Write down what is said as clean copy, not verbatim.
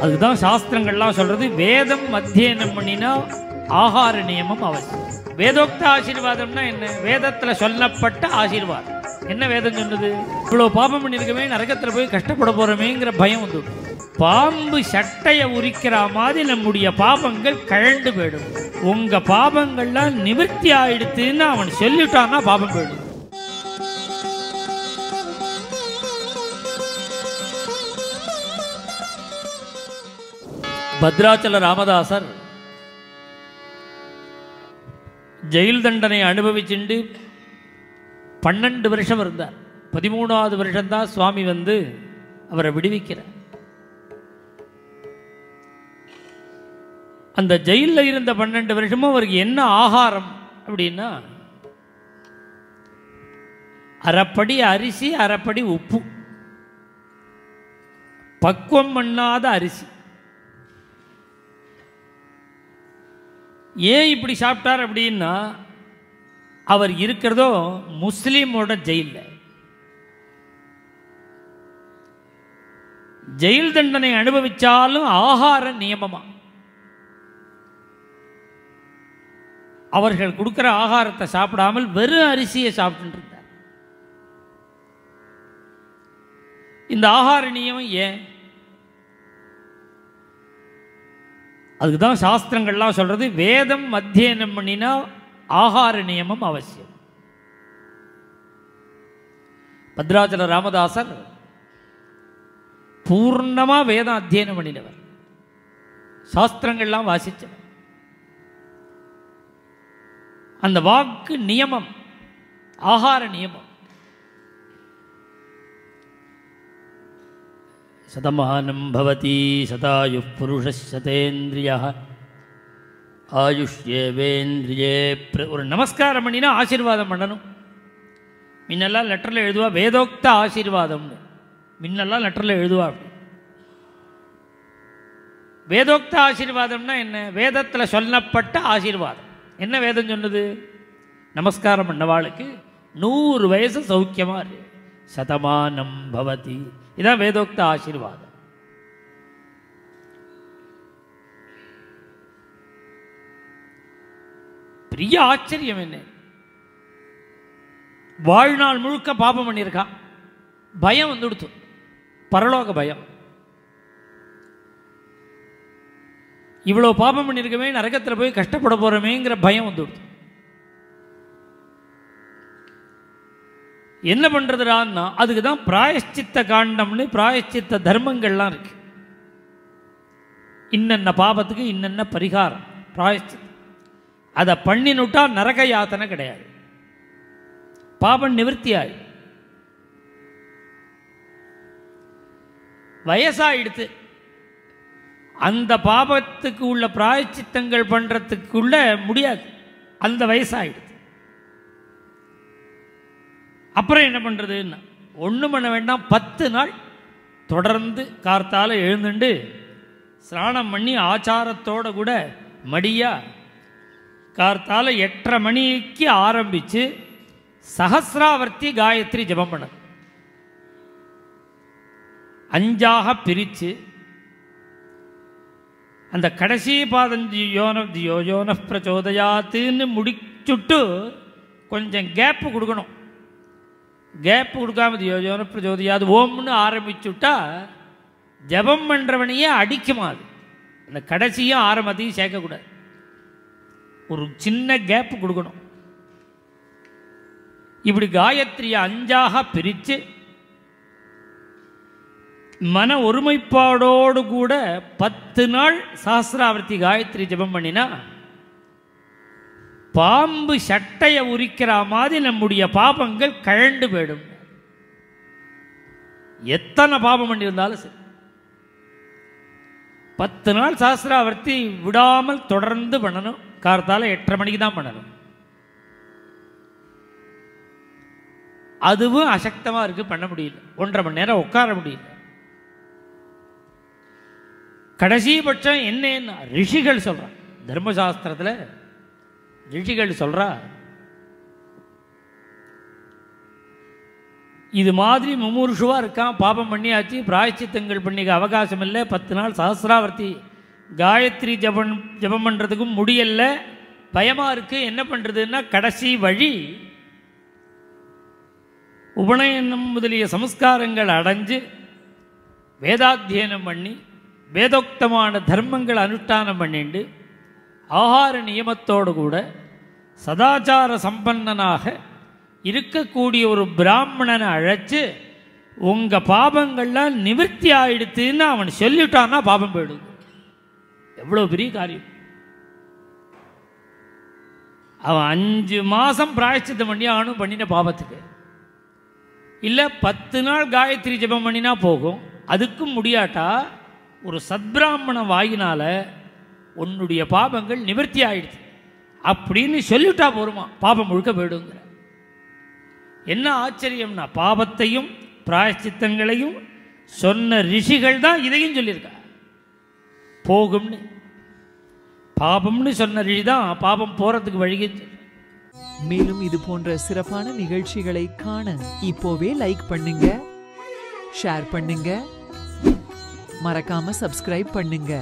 அதுதான் சாஸ்திரங்கள்லாம் சொல்றது, வேதம் அத்தியனம் பண்ணினா ஆகார நியமம் அவசியம். வேதோக்த ஆசீர்வாதம்னா என்ன? வேதத்துல சொல்லப்பட்ட ஆசீர்வாதம். என்ன வேதம் சொன்னது? இவ்வளவு பாபம் பண்ணிருக்கவே நரகத்துல போய் கஷ்டப்பட போறமேங்கிற பயம் வந்து. பாம்பு சட்டைய உரிக்கிற மாதிரி நம்முடைய பாபங்கள் கழண்டு போயிடும். உங்க பாபங்கள்லாம் நிவர்த்தி ஆயிடுத்துன்னு அவன் சொல்லிட்டான்னா பாபம் போயிடும். பத்ராச்சல ராமதாசர் ஜெயில் தண்டனை அனுபவிச்சுண்டு 12 வருஷம் இருந்தார். 13வது வருஷம்தான் சுவாமி வந்து அவரை விடுவிக்கிறார். அந்த ஜெயிலில் இருந்த 12 வருஷமும் அவருக்கு என்ன ஆகாரம் அப்படின்னா, அரைப்படி அரிசி, அரைப்படி உப்பு, பக்குவம் பண்ணாத அரிசி. ஏன் இப்படி சாப்பிட்டார் அப்படின்னா, அவர் இருக்கிறதோ முஸ்லீமோட ஜெயிலில். ஜெயில் தண்டனை அனுபவிச்சாலும் ஆகார நியமமா அவர்கள் கொடுக்கிற ஆகாரத்தை சாப்பிடாமல் வெறும் அரிசியை சாப்பிட்டு இருந்தார். இந்த ஆகார நியமம் ஏன்? அதுக்குதான் சாஸ்திரங்கள்லாம் சொல்றது, வேதம் அத்தியனம் பண்ணினா ஆகார நியமம் அவசியம். பத்ராச்சல ராமதாசர் பூர்ணமா வேதம் அத்தியனம் பண்ணினவர், சாஸ்திரங்கள்லாம் வாசிச்சவர். அந்த வாக்கு நியமம், ஆகார நியமம். சதமானம் பவதி சதாயு புருஷ சதேந்திரியா ஆயுஷ்யேவேந்திரியே. ஒரு நமஸ்காரம் பண்ணினா ஆசீர்வாதம் பண்ணணும். முன்னெல்லாம் லெட்டரில் எழுதுவா வேதோக்த ஆசீர்வாதம்னு. முன்னெல்லாம் லெட்டரில் எழுதுவா. வேதோக்த ஆசீர்வாதம்னா என்ன? வேதத்தில் சொல்லப்பட்ட ஆசீர்வாதம். என்ன வேதம் சொன்னது? நமஸ்காரம் பண்ணவாளுக்கு 100 வயசு சௌக்கியமாக இருக்கு, சதமானம் பவதி. இதான் வேதோக்த ஆசீர்வாதம். பெரிய ஆச்சரியம் என்ன, வாழ்நாள் முழுக்க பாபம் பண்ணியிருக்கான், பயம் வந்துடுத்து, பரலோக பயம். இவ்வளோ பாபம் பண்ணியிருக்கவே நரகத்தில் போய் கஷ்டப்பட போகிறோமேங்கிற பயம் வந்துடுது. என்ன பண்ணுறதுடான்னா, அதுக்கு தான் பிராயஷ்சித்த காண்டம்னு பிராயஷ்சித்த தர்மங்கள்லாம் இருக்கு. இன்னென்ன பாபத்துக்கு இன்னென்ன பரிகாரம், பிராயஷ்சித்தம். அதை பண்ணினுட்டா நரக யாத்தனை கிடையாது, பாபம் நிவர்த்தி ஆயிடும். வயசாயிடுத்து, அந்த பாபத்துக்கு உள்ள பிராயச்சித்தங்கள் பண்ணுறதுக்குள்ள முடியாது, அந்த வயசாகிடுது. அப்புறம் என்ன பண்ணுறதுன்னா, ஒன்றும் பண்ண வேண்டாம், 10 நாள் தொடர்ந்து கார்த்தால எழுந்துண்டு ஸ்நானம் பண்ணி ஆச்சாரத்தோடு கூட மடியாக கார்த்தால 8:30 மணிக்கு ஆரம்பித்து சஹஸ்ராவர்த்தி காயத்ரி ஜபம் பண்ண 5ஆக பிரித்து அந்த கடைசி பாதம் யோன பிரச்சோதயாத்துன்னு முடிச்சுட்டு கொஞ்சம் கேப்பு கொடுக்கணும். கேப்பு கொடுக்காம யோன பிரச்சோதயாது ஓம்னு ஆரம்பிச்சுட்டா ஜபம் பண்ணுறவனையே அடிக்குமா. அது அந்த கடைசியும் ஆரம்பத்தையும் சேர்க்கக்கூடாது, ஒரு சின்ன கேப்பு கொடுக்கணும். இப்படி காயத்ரியை 5ஆக பிரித்து மன ஒருமைப்பாடோடு கூட 10 நாள் சஹஸ்ராவர்த்தி காயத்ரி ஜபம் பண்ணினா பாம்பு சட்டையை உரிக்கிற மாதிரி நம்முடைய பாபங்கள் கழண்டு போயிடும். எத்தனை பாபம் பண்ணியிருந்தாலும் சரி, 10 நாள் சஹஸ்ராவர்த்தி விடாமல் தொடர்ந்து பண்ணணும். கார்த்தால 8:30 மணிக்கு தான் பண்ணணும். அதுவும் அசக்தமாக இருக்குது, பண்ண முடியல. 1.5 மணி நேரம் உட்கார முடியல. கடைசிபட்சம் என்ன, ரிஷிகள் சொல்கிறான், தர்மசாஸ்திரத்தில் ரிஷிகள் சொல்கிறா, இது மாதிரி முமூர்ஷுவாக இருக்கான், பாபம் பண்ணியாச்சு, பிராயச்சித்தங்கள் பண்ணிக்க அவகாசம் இல்லை, 10 நாள் சஹஸ்ராவர்த்தி காயத்ரி ஜபம் பண்ணுறதுக்கும் முடியல, பயமாக இருக்குது, என்ன பண்ணுறதுன்னா கடைசி வழி உபநயனம் முதலிய சம்ஸ்காரங்கள் அடைஞ்சு வேதாத்தியனம் பண்ணி வேதோக்தமான தர்மங்கள் அனுஷ்டானம் பண்ணிண்டு ஆகார நியமத்தோடு கூட சதாச்சார சம்பன்னனாக இருக்கக்கூடிய ஒரு பிராமணனை அழைச்சி உங்கள் பாபங்கள்லாம் நிவர்த்தி ஆயிடுத்துன்னு அவன் சொல்லிட்டான்னா பாபம் போயிடுது. எவ்வளோ பெரிய காரியம். அவன் 5 மாதம் பிராயச்சித்தம் பண்ணி அவனும் பண்ணின பாபத்துக்கு, இல்லை 10 நாள் காயத்ரி ஜபம் பண்ணினா போகும், அதுக்கும் முடியாட்டா ஒரு சத்பிராமண வாயினால உன்னுடைய பாபங்கள் நிவர்த்தி ஆயிடுச்சு அப்படின்னு சொல்லிவிட்டா போருமா, பாபம் முழுக்க போயிடுங்கிற. என்ன ஆச்சரியம்னா பாபத்தையும் பிராயச்சித்தங்களையும் சொன்ன ரிஷிகள் தான் இதையும் சொல்லியிருக்கா. போகும்னு பாபம்னு சொன்ன ரிஷி தான் பாபம் போகிறதுக்கு வழியே. மேலும் இது போன்ற சிறப்பான நிகழ்ச்சிகளை காண இப்போவே லைக் பண்ணுங்க, ஷேர் பண்ணுங்க, மறக்காம சப்ஸ்கிரைப் பண்ணுங்க.